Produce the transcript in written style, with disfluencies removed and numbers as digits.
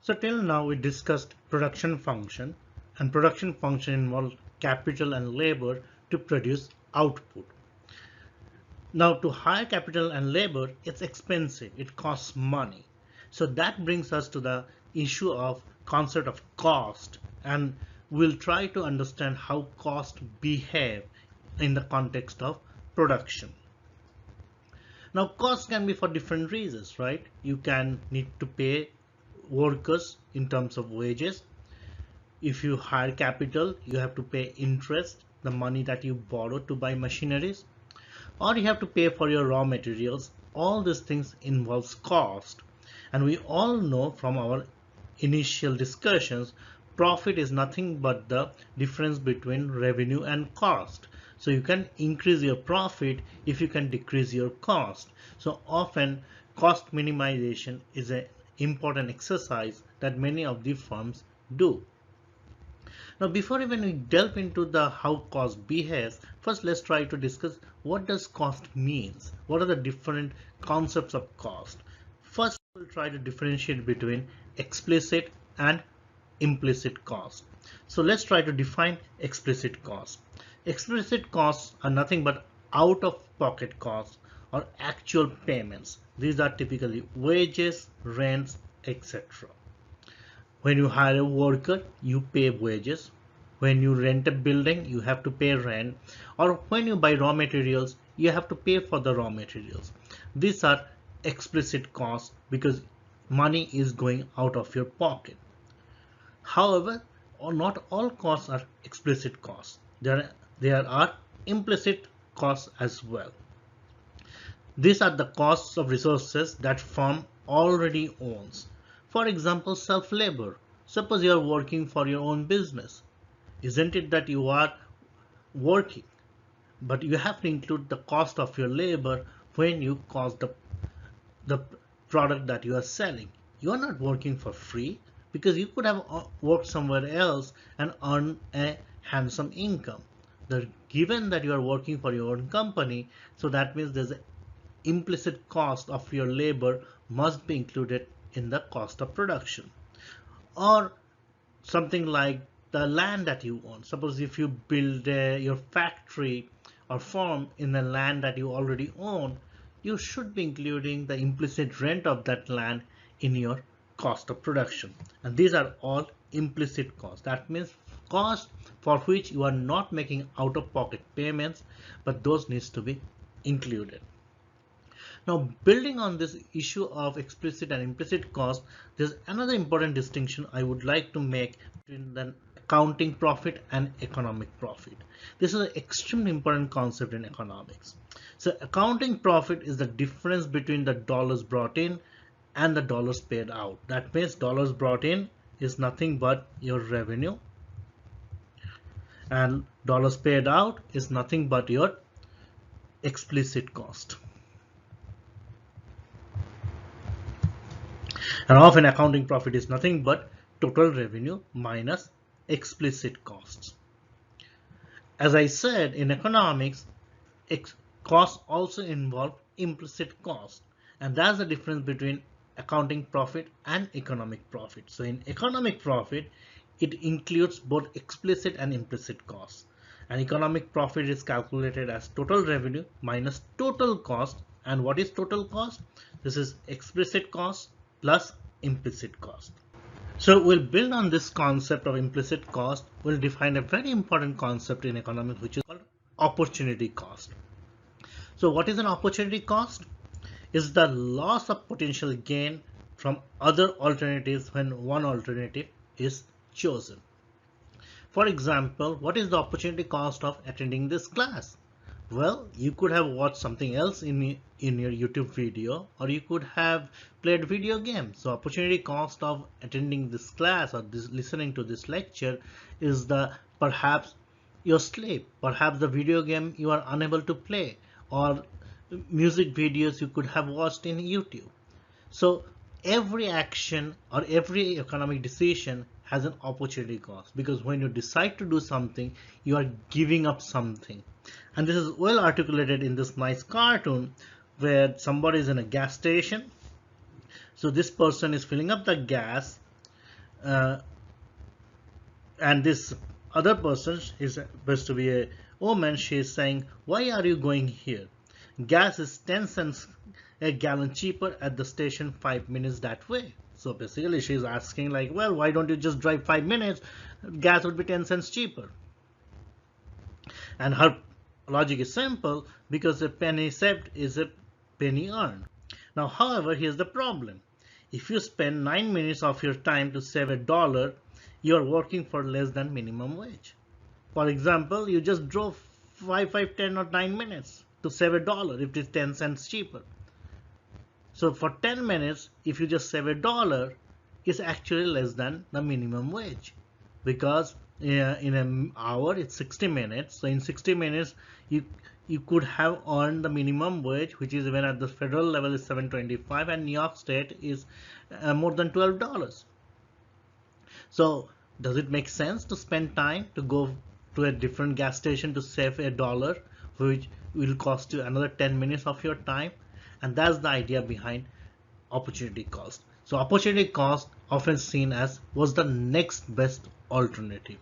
So till now we discussed production function, and production function involves capital and labor to produce output. Now to hire capital and labor, it's expensive, it costs money. So that brings us to the issue of concept of cost, and we'll try to understand how cost behave in the context of production. Now cost can be for different reasons, right? You can need to pay workers in terms of wages. If you hire capital, you have to pay interest, the money that you borrow to buy machineries, or you have to pay for your raw materials. All these things involves cost. And we all know from our initial discussions, profit is nothing but the difference between revenue and cost. So you can increase your profit if you can decrease your cost. So often cost minimization is an important exercise that many of the firms do. Now, before even we delve into the how cost behaves, first let's try to discuss what does cost means. What are the different concepts of cost? First, we'll try to differentiate between explicit and implicit cost. So let's try to define explicit cost. Explicit costs are nothing but out-of-pocket costs or actual payments. These are typically wages, rents, etc. When you hire a worker, you pay wages. When you rent a building, you have to pay rent. Or when you buy raw materials, you have to pay for the raw materials. These are explicit costs because money is going out of your pocket. However, not all costs are explicit costs. There are implicit costs as well. These are the costs of resources that firm already owns. For example, self-labor. Suppose you are working for your own business. Isn't it that you are working? But you have to include the cost of your labor when you cost the product that you are selling. You are not working for free because you could have worked somewhere else and earn a handsome income. Given that you are working for your own company, so that means there's an implicit cost of your labor must be included in the cost of production. Or something like the land that you own. Suppose if you build your factory or farm in the land that you already own, you should be including the implicit rent of that land in your cost of production. And these are all implicit costs. That means costs for which you are not making out-of-pocket payments, but those needs to be included. Now, building on this issue of explicit and implicit cost, there's another important distinction I would like to make between the accounting profit and economic profit. This is an extremely important concept in economics. So accounting profit is the difference between the dollars brought in and the dollars paid out. That means dollars brought in is nothing but your revenue, and dollars paid out is nothing but your explicit cost. And often accounting profit is nothing but total revenue minus explicit costs. As I said, in economics, costs also involve implicit costs, and that's the difference between accounting profit and economic profit. So in economic profit, it includes both explicit and implicit costs. And economic profit is calculated as total revenue minus total cost. And what is total cost? This is explicit cost plus implicit cost. So we'll build on this concept of implicit cost. We'll define a very important concept in economics, which is called opportunity cost. So what is an opportunity cost? Is the loss of potential gain from other alternatives when one alternative is chosen. For example, what is the opportunity cost of attending this class? Well, you could have watched something else in your YouTube video, or you could have played video games. So opportunity cost of attending this class or listening to this lecture is perhaps your sleep, perhaps the video game you are unable to play, or music videos you could have watched in YouTube. So every action or every economic decision has an opportunity cost, because when you decide to do something, you are giving up something. And this is well articulated in this nice cartoon where somebody is in a gas station. So this person is filling up the gas, uh, and this other person is supposed to be a woman. She is saying, why are you going here? Gas is 10 cents a gallon cheaper at the station 5 minutes that way. So basically she's asking like, well, why don't you just drive 5 minutes? Gas would be 10 cents cheaper. And her logic is simple, because a penny saved is a penny earned. Now, however, here's the problem. If you spend 9 minutes of your time to save $1, you are working for less than minimum wage. For example, you just drove 10 or 9 minutes to save $1 if it is 10 cents cheaper. So for 10 minutes, if you just save $1, it's actually less than the minimum wage, because in an hour it's 60 minutes. So in 60 minutes, you could have earned the minimum wage, which is even at the federal level is $7.25, and New York State is more than $12. So does it make sense to spend time to go to a different gas station to save $1, which will cost you another 10 minutes of your time? And that's the idea behind opportunity cost. So opportunity cost, often seen as, was the next best alternative.